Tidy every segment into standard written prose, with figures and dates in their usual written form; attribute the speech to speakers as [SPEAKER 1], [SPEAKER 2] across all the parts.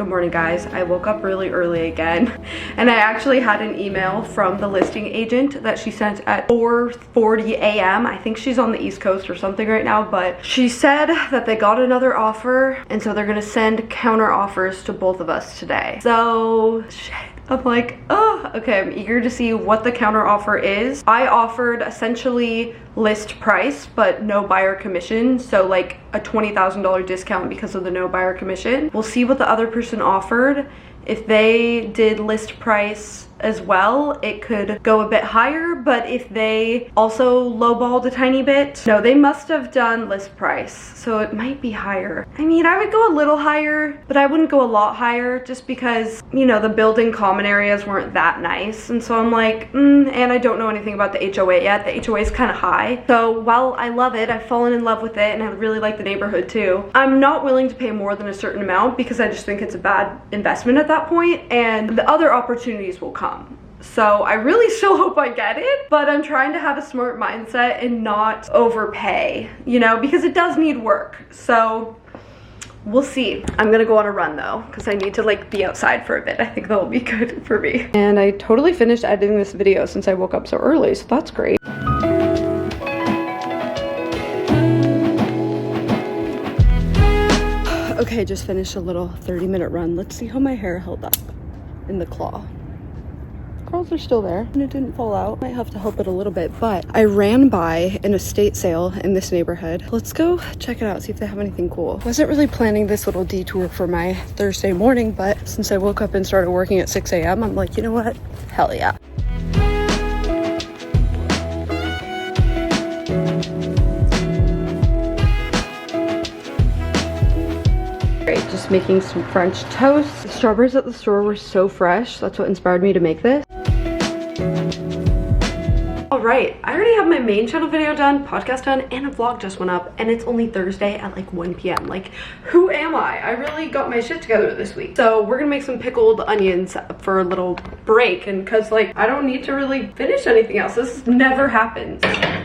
[SPEAKER 1] Good morning, guys. I woke up really early again, and I actually had an email from the listing agent that she sent at 4:40 a.m. I think she's on the East Coast or something right now, but she said that they got another offer, and so they're gonna send counter offers to both of us today. So shit. I'm like, oh, okay, I'm eager to see what the counter offer is. I offered essentially list price, but no buyer commission. So like a $20,000 discount because of the no buyer commission. We'll see what the other person offered. If they did list price as well, it could go a bit higher, but if they also lowballed a tiny bit, no, they must have done list price, so it might be higher. I mean, I would go a little higher, but I wouldn't go a lot higher just because, you know, the building common areas weren't that nice, and so I'm like, and I don't know anything about the HOA yet. The HOA is kind of high, so while I love it, I've fallen in love with it, and I really like the neighborhood too, I'm not willing to pay more than a certain amount because I just think it's a bad investment at that point, and the other opportunities will come. So I really still hope I get it, but I'm trying to have a smart mindset and not overpay, you know, because it does need work. So we'll see. I'm gonna go on a run though, because I need to like be outside for a bit. I think that will be good for me. And I totally finished editing this video since I woke up so early, so that's great. Okay, just finished a little 30-minute run. Let's see how my hair held up in the claw. Curls are still there and it didn't fall out. Might have to help it a little bit, but I ran by an estate sale in this neighborhood. Let's go check it out, see if they have anything cool. Wasn't really planning this little detour for my Thursday morning, but since I woke up and started working at 6 a.m, I'm like, you know what? Hell yeah. Just making some French toast. The strawberries at the store were so fresh. That's what inspired me to make this. Alright, I already have my main channel video done, podcast done, and a vlog just went up, and it's only Thursday at like 1 p.m. Like, who am I? I really got my shit together this week. So we're gonna make some pickled onions for a little break, and cause like, I don't need to really finish anything else. This never happens.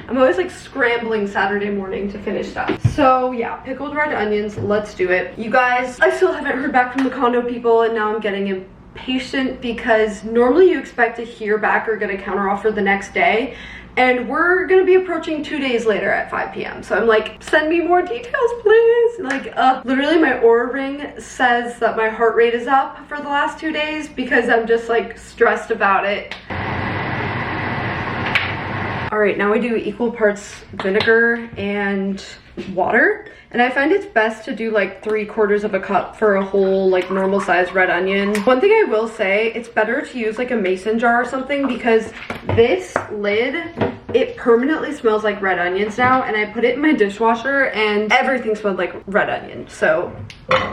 [SPEAKER 1] I'm always like scrambling Saturday morning to finish stuff. So yeah, pickled red onions, let's do it. You guys, I still haven't heard back from the condo people, and now I'm getting impatient because normally you expect to hear back or get a counter offer the next day, and we're gonna be approaching 2 days later at 5 p.m. So I'm like, send me more details, please. Like, literally my Oura ring says that my heart rate is up for the last 2 days because I'm just like stressed about it. All right, now I do equal parts vinegar and water, and I find it's best to do like 3/4 of a cup for a whole like normal size red onion. One thing I will say, it's better to use like a mason jar or something because this lid, it permanently smells like red onions now, and I put it in my dishwasher and everything smelled like red onion. So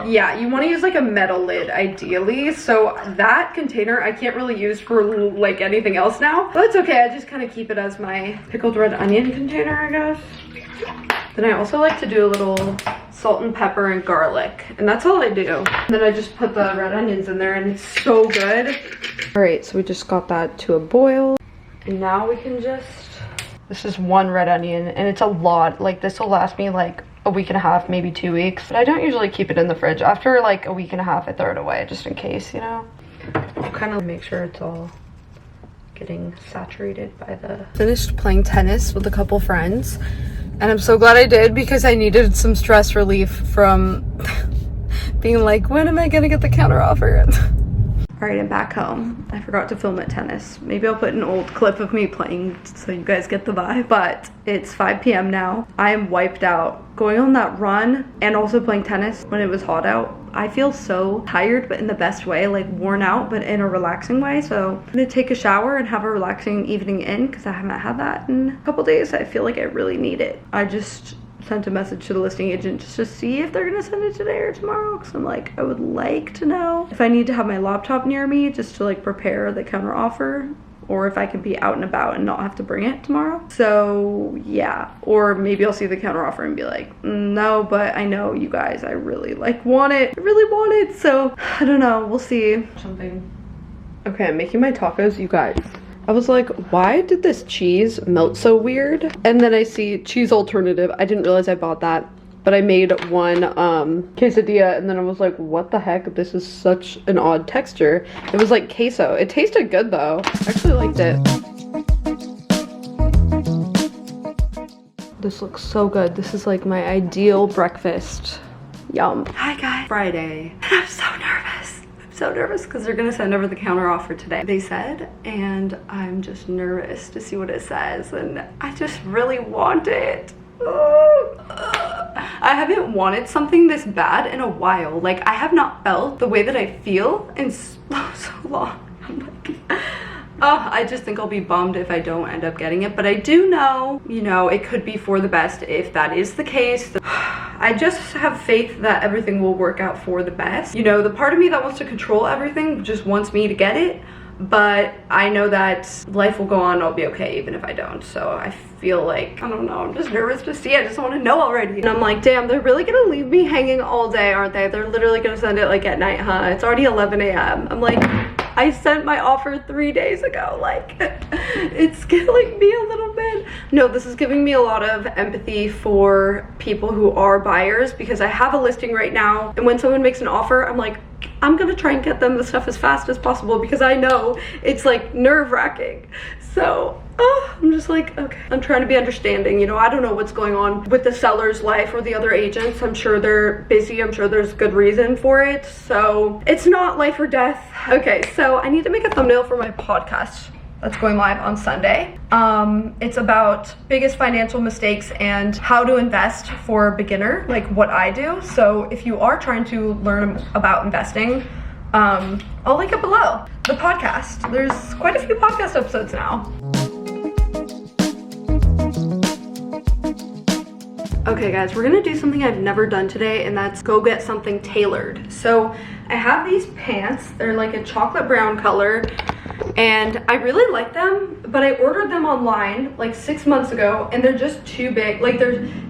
[SPEAKER 1] yeah, you want to use like a metal lid ideally. So that container I can't really use for like anything else now, but it's okay. I just kind of keep it as my pickled red onion container, I guess. Then I also like to do a little salt and pepper and garlic, and that's all I do. And then I just put the red onions in there, and it's so good. All right, so we just got that to a boil, and now we can just, this is 1 red onion, and it's a lot. Like, this will last me like a week and a half, maybe 2 weeks, but I don't usually keep it in the fridge. After like a week and a half, I throw it away just in case, you know. I'll kind of make sure it's all getting saturated by the... Finished playing tennis with a couple friends, and I'm so glad I did because I needed some stress relief from being like, when am I gonna get the counter offer? All right, I'm back home. I forgot to film at tennis. Maybe I'll put an old clip of me playing so you guys get the vibe. But it's 5 p.m. now. I am wiped out. Going on that run and also playing tennis when it was hot out, I feel so tired, but in the best way, like worn out, but in a relaxing way. So I'm gonna take a shower and have a relaxing evening in because I haven't had that in a couple days. I feel like I really need it. I just sent a message to the listing agent just to see if they're gonna send it today or tomorrow, because I'm like, I would like to know if I need to have my laptop near me just to like prepare the counter offer, or if I can be out and about and not have to bring it tomorrow. So yeah, or maybe I'll see the counter offer and be like, no, but I know you guys, I really like want it. I really want it. So I don't know, we'll see. Something. Okay, I'm making my tacos, you guys. I was like, why did this cheese melt so weird? And then I see cheese alternative. I didn't realize I bought that but I made one quesadilla and then I was like, what the heck? This is such an odd texture. It was like queso. It tasted good though. I actually liked it. This looks so good. This is like my ideal breakfast. Yum. Hi guys. Friday. I'm so nervous. I'm so nervous because they're gonna send over the counter offer today. They said, and I'm just nervous to see what it says, and I just really want it. I haven't wanted something this bad in a while. Like, I have not felt the way that I feel in so long. I'm like, I just think I'll be bummed if I don't end up getting it, but I do know, you know, it could be for the best if that is the case. I just have faith that everything will work out for the best. You know, the part of me that wants to control everything just wants me to get it, but I know that life will go on, I'll be okay even if I don't. So I feel like, I don't know, I'm just nervous to see. I just want to know already. And I'm like, damn, they're really gonna leave me hanging all day, aren't they? They're literally gonna send it like at night, huh? It's already 11 a.m. I'm like, I sent my offer 3 days ago. Like, it's killing me a little bit. No, this is giving me a lot of empathy for people who are buyers, because I have a listing right now, and when someone makes an offer, I'm like, I'm gonna try and get them the stuff as fast as possible because I know it's like nerve-wracking. So I'm just like, okay, I'm trying to be understanding. You know, I don't know what's going on with the seller's life or the other agents. I'm sure they're busy. I'm sure there's good reason for it. So it's not life or death. Okay, so I need to make a thumbnail for my podcast that's going live on Sunday. It's about biggest financial mistakes and how to invest for a beginner, like what I do. So if you are trying to learn about investing, I'll link it below. The podcast, there's quite a few podcast episodes now. Okay guys, we're gonna do something I've never done today, and that's go get something tailored. So I have these pants, they're like a chocolate brown color, and I really like them, but I ordered them online like 6 months ago, and they're just too big. Like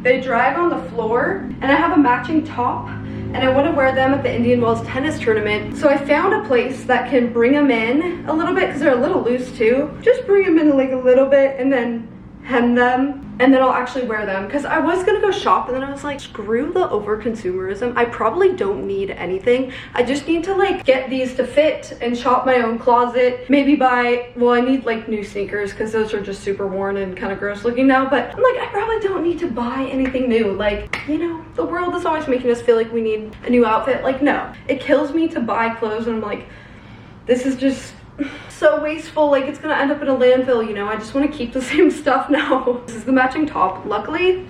[SPEAKER 1] they drag on the floor, and I have a matching top, and I want to wear them at the Indian Wells tennis tournament. So I found a place that can bring them in a little bit, because they're a little loose too. Just bring them in like a little bit and then hem them, and then I'll actually wear them. Because I was gonna go shop, and then I was like, screw the over consumerism. I probably don't need anything. I just need to like get these to fit and shop my own closet. Maybe buy, well, I need like new sneakers because those are just super worn and kind of gross looking now, but I'm like, I probably don't need to buy anything new. Like, you know, the world is always making us feel like we need a new outfit. Like, no, it kills me to buy clothes, and I'm like, this is just so wasteful. Like, it's gonna end up in a landfill, you know. I just want to keep the same stuff now. This is the matching top. Luckily,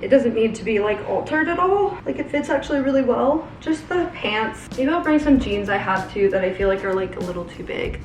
[SPEAKER 1] it doesn't need to be like altered at all. Like, it fits actually really well. Just the pants. Maybe I'll bring some jeans I have too that I feel like are like a little too big.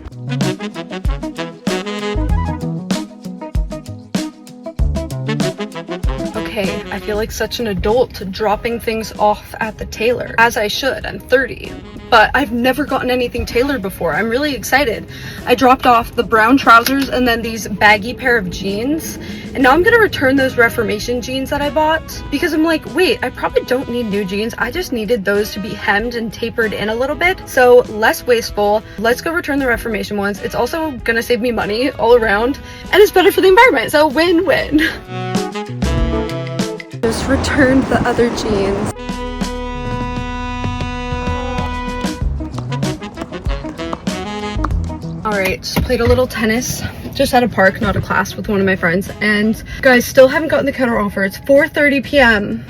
[SPEAKER 1] Okay, I feel like such an adult dropping things off at the tailor, as I should. I'm 30, but I've never gotten anything tailored before. I'm really excited. I dropped off the brown trousers and then these baggy pair of jeans, and now I'm gonna return those Reformation jeans that I bought, because I'm like, wait, I probably don't need new jeans. I just needed those to be hemmed and tapered in a little bit, so less wasteful. Let's go return the Reformation ones. It's also gonna save me money all around, and it's better for the environment, so win-win. Just returned the other jeans. Alright, just played a little tennis, just at a park, not a class, with one of my friends, and guys, still haven't gotten the counter offer. It's 4:30 p.m.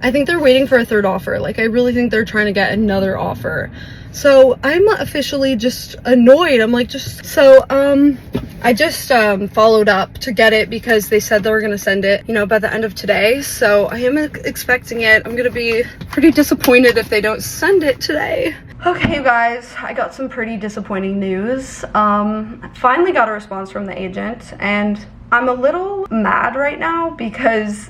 [SPEAKER 1] I think they're waiting for a third offer. Like, I really think they're trying to get another offer. So I'm officially just annoyed. I'm like, I just followed up to get it because they said they were gonna send it, you know, by the end of today. So I am expecting it. I'm gonna be pretty disappointed if they don't send it today. Okay guys, I got some pretty disappointing news. I finally got a response from the agent, and I'm a little mad right now because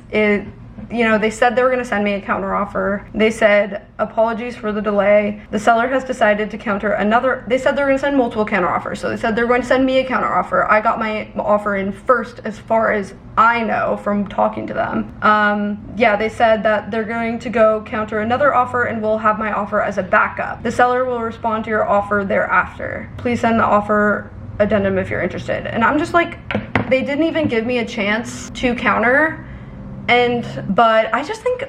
[SPEAKER 1] you know, they said they were going to send me a counter offer. They said, apologies for the delay. The seller has decided to counter another. They said they were going to send multiple counter offers. So they said they're going to send me a counter offer. I got my offer in first, as far as I know from talking to them. Yeah, they said that they're going to go counter another offer, and we'll have my offer as a backup. The seller will respond to your offer thereafter. Please send the offer addendum if you're interested. And I'm just like, they didn't even give me a chance to counter. But I just think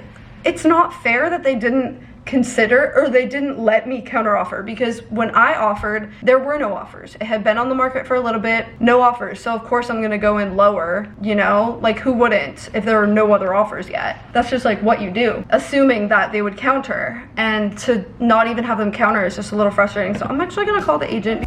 [SPEAKER 1] it's not fair that they didn't consider, or they didn't let me counter offer, because when I offered, there were no offers. It had been on the market for a little bit, no offers. So of course I'm gonna go in lower, you know, like who wouldn't if there are no other offers yet? That's just like what you do, assuming that they would counter, and to not even have them counter is just a little frustrating. So I'm actually gonna call the agent.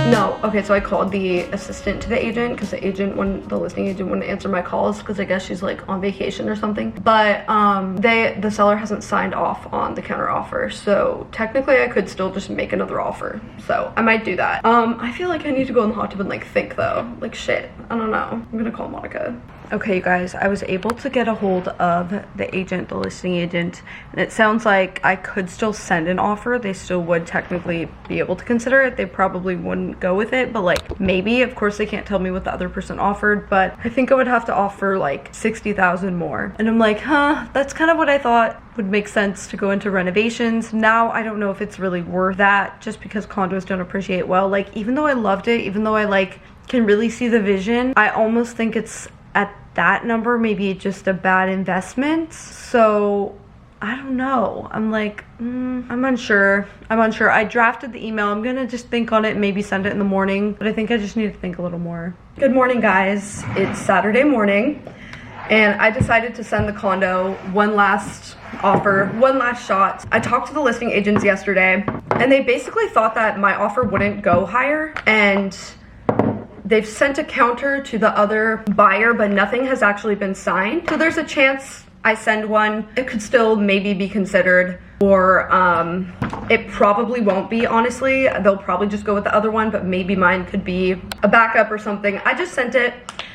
[SPEAKER 1] No, okay, so I called the assistant to the agent, because the listing agent wouldn't answer my calls, because I guess she's like on vacation or something. But the seller hasn't signed off on the counter offer, so technically I could still just make another offer. So I might do that. I feel like I need to go in the hot tub and like think though. Like shit, I don't know. I'm gonna call Monica. Okay, you guys, I was able to get a hold of the agent, the listing agent, and it sounds like I could still send an offer. They still would technically be able to consider it. They probably wouldn't go with it, but like maybe. Of course, they can't tell me what the other person offered, but I think I would have to offer like 60,000 more. And I'm like, huh, that's kind of what I thought would make sense to go into renovations. Now I don't know if it's really worth that, just because condos don't appreciate well. Like, even though I loved it, even though I like can really see the vision, I almost think it's at that number maybe just a bad investment. So I don't know. I'm like, I'm unsure. I drafted the email. I'm gonna just think on it and maybe send it in the morning, but I think I just need to think a little more. Good morning, guys. It's Saturday morning, and I decided to send the condo one last offer, one last shot. I talked to the listing agents yesterday, and they basically thought that my offer wouldn't go higher, and they've sent a counter to the other buyer, but nothing has actually been signed. So there's a chance I send one, it could still maybe be considered, or it probably won't be, honestly. They'll probably just go with the other one, but maybe mine could be a backup or something. I just sent it.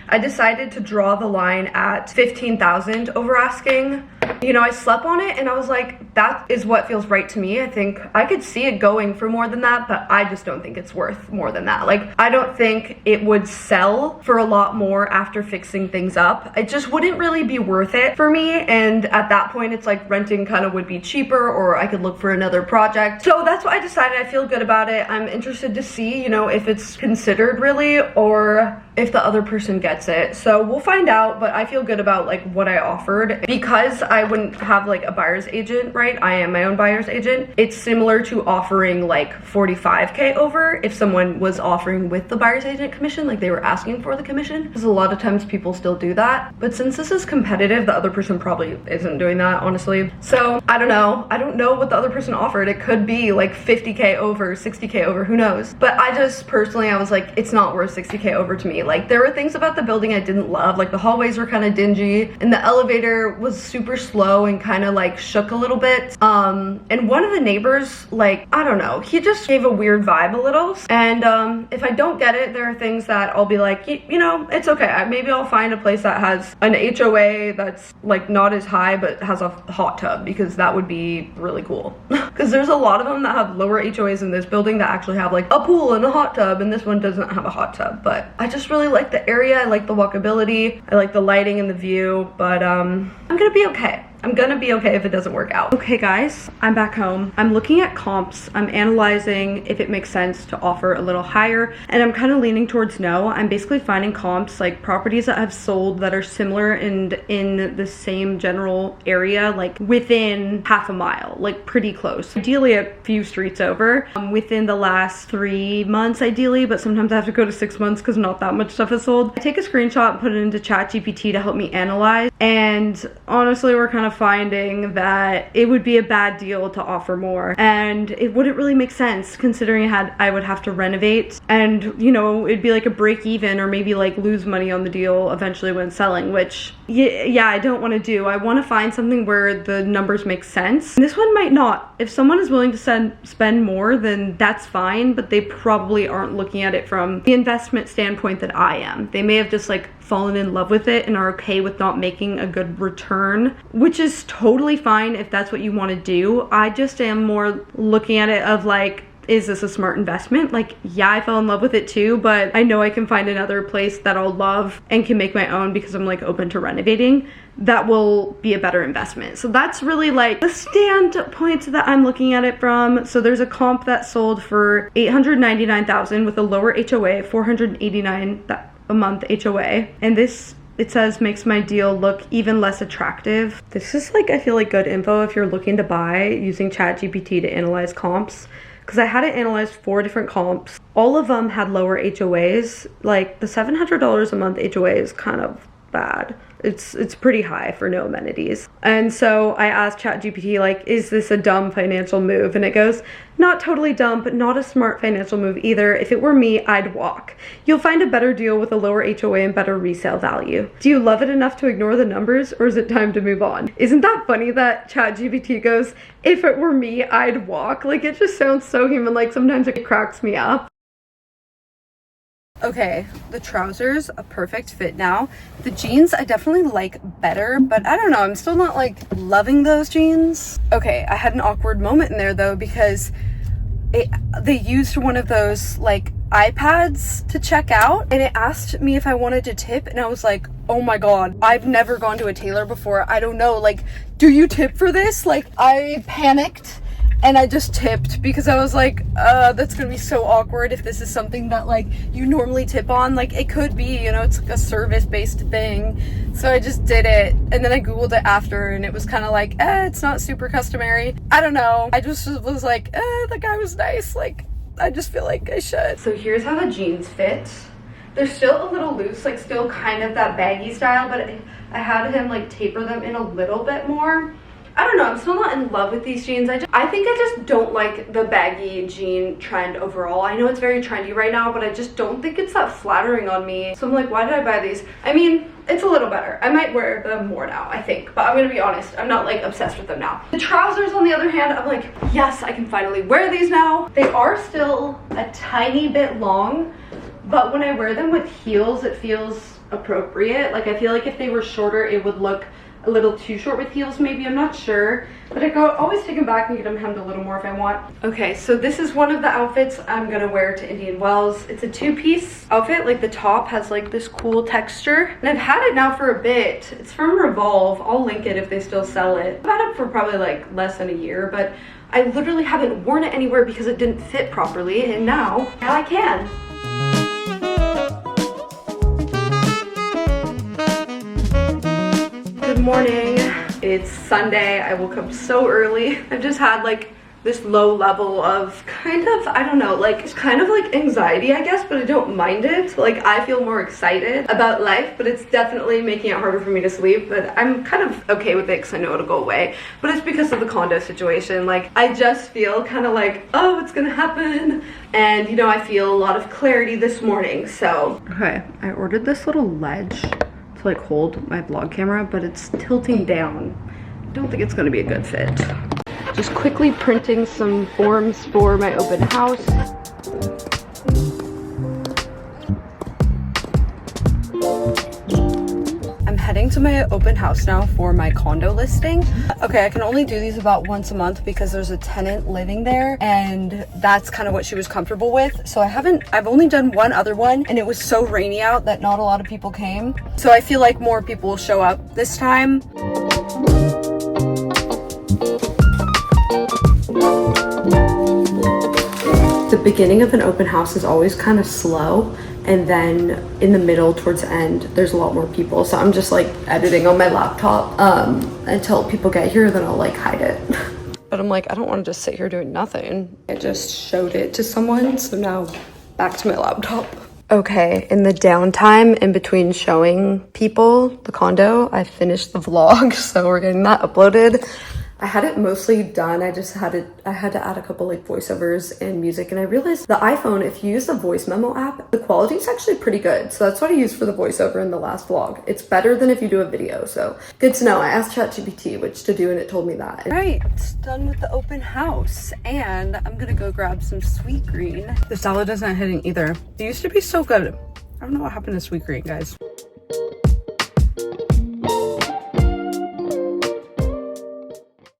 [SPEAKER 1] I decided to draw the line at 15,000 over asking. You know, I slept on it and I was like, that is what feels right to me. I think I could see it going for more than that, but I just don't think it's worth more than that. Like, I don't think it would sell for a lot more after fixing things up. It just wouldn't really be worth it for me. And at that point, it's like renting kind of would be cheaper, or I could look for another project. So that's what I decided. I feel good about it. I'm interested to see, you know, if it's considered really, or if the other person gets it. So we'll find out, but I feel good about like what I offered, because I wouldn't have like a buyer's agent, right? I am my own buyer's agent. It's similar to offering like 45K over if someone was offering with the buyer's agent commission, like they were asking for the commission, because a lot of times people still do that. But since this is competitive, the other person probably isn't doing that, honestly. So I don't know. I don't know what the other person offered. It could be like 50K over, 60K over, who knows? But I just personally, I was like, it's not worth 60K over to me. Like, there were things about the building I didn't love, like the hallways were kind of dingy and the elevator was super slow and kind of like shook a little bit. And one of the neighbors, like, I don't know, he just gave a weird vibe a little. And if I don't get it, there are things that I'll be like, you know, it's okay. Maybe I'll find a place that has an HOA that's like not as high but has a hot tub, because that would be really cool. Because there's a lot of them that have lower HOAs in this building that actually have like a pool and a hot tub, and this one doesn't have a hot tub. But I just really like the area. I like the walkability. I like the lighting and the view, but I'm gonna be okay. I'm gonna be okay if it doesn't work out. Okay guys, I'm back home. I'm looking at comps. I'm analyzing if it makes sense to offer a little higher, and I'm kind of leaning towards no. I'm basically finding comps, like properties that have sold that are similar and in the same general area, like within half a mile, like pretty close. Ideally a few streets over, within the last 3 months ideally, but sometimes I have to go to 6 months because not that much stuff is sold. I take a screenshot and put it into ChatGPT to help me analyze, and honestly we're kind of finding that it would be a bad deal to offer more, and it wouldn't really make sense considering I would have to renovate, and you know, it'd be like a break even or maybe like lose money on the deal eventually when selling, which yeah, I don't want to do. I want to find something where the numbers make sense. And this one might not. If someone is willing to spend more, then that's fine, but they probably aren't looking at it from the investment standpoint that I am. They may have just like fallen in love with it and are okay with not making a good return, which is totally fine if that's what you want to do. I just am more looking at it of like, is this a smart investment? Like, yeah, I fell in love with it too, but I know I can find another place that I'll love and can make my own because I'm like open to renovating. That will be a better investment. So that's really like the standpoint that I'm looking at it from. So there's a comp that sold for $899,000 with a lower HOA, 489. a month HOA. And this, it says, makes my deal look even less attractive. This is like, I feel like good info if you're looking to buy using ChatGPT to analyze comps. Because I had it analyzed 4 different comps. All of them had lower HOAs. Like the $700 a month HOA is kind of bad. It's pretty high for no amenities. And so I asked ChatGPT, like, is this a dumb financial move? And it goes, not totally dumb, but not a smart financial move either. If it were me, I'd walk. You'll find a better deal with a lower HOA and better resale value. Do you love it enough to ignore the numbers, or is it time to move on? Isn't that funny that ChatGPT goes, if it were me, I'd walk? Like, it just sounds so human. Like, sometimes it cracks me up. Okay, the trousers, a perfect fit now. The jeans I definitely like better, but I don't know, I'm still not like loving those jeans. Okay, I had an awkward moment in there though, because they used one of those like iPads to check out, and it asked me if I wanted to tip, and I was like, oh my god, I've never gone to a tailor before. I don't know, like, do you tip for this? Like, I panicked. And I just tipped because I was like, that's gonna be so awkward if this is something that like you normally tip on. Like, it could be, you know, it's like a service-based thing. So I just did it, and then I Googled it after, and it was kind of like, it's not super customary. I don't know. I just was like, the guy was nice. Like, I just feel like I should. So here's how the jeans fit. They're still a little loose, like still kind of that baggy style, but I had him like taper them in a little bit more. I don't know, I'm still not in love with these jeans. I think I just don't like the baggy jean trend overall. I know it's very trendy right now, but I just don't think it's that flattering on me. So I'm like, why did I buy these? I mean, it's a little better. I might wear them more now, I think. But I'm gonna be honest, I'm not like obsessed with them now. The trousers, on the other hand, I'm like, yes, I can finally wear these now. They are still a tiny bit long, but when I wear them with heels, it feels appropriate. Like, I feel like if they were shorter, it would look a little too short with heels, maybe, I'm not sure, but I always take them back and get them hemmed a little more if I want. Okay, so this is one of the outfits I'm gonna wear to Indian Wells. It's a 2-piece outfit. Like, the top has like this cool texture, and I've had it now for a bit. It's from Revolve. I'll link it if they still sell it. I've had it for probably like less than a year, but I literally haven't worn it anywhere because it didn't fit properly, and now I can. Good morning. It's Sunday. I woke up so early. I've just had like this low level of kind of, I don't know, like it's kind of like anxiety, I guess, but I don't mind it. Like, I feel more excited about life, but it's definitely making it harder for me to sleep. But I'm kind of okay with it because I know it'll go away. But it's because of the condo situation. Like, I just feel kind of like, oh, it's gonna happen. And you know, I feel a lot of clarity this morning. So okay, I ordered this little ledge to like hold my vlog camera, but it's tilting down. I don't think it's gonna be a good fit. Just quickly printing some forms for my open house. I'm heading to my open house now for my condo listing. Okay, I can only do these about once a month because there's a tenant living there, and that's kind of what she was comfortable with. So I've only done one other one, and it was so rainy out that not a lot of people came. So I feel like more people will show up this time. The beginning of an open house is always kind of slow, and then in the middle towards the end there's a lot more people, so I'm just like editing on my laptop until people get here, then I'll like hide it. But I'm like, I don't want to just sit here doing nothing. I just showed it to someone, so now back to my laptop. Okay, in the downtime in between showing people the condo, I finished the vlog, so we're getting that uploaded. I had it mostly done. I had to add a couple like voiceovers and music, and I realized the iPhone, if you use the voice memo app, the quality is actually pretty good. So that's what I used for the voiceover in the last vlog. It's better than if you do a video, so good to know. I asked ChatGPT which to do, and it told me that. All right, it's done with the open house, and I'm gonna go grab some sweet green. The salad isn't hitting either. It used to be so good. I don't know what happened to sweet green, guys.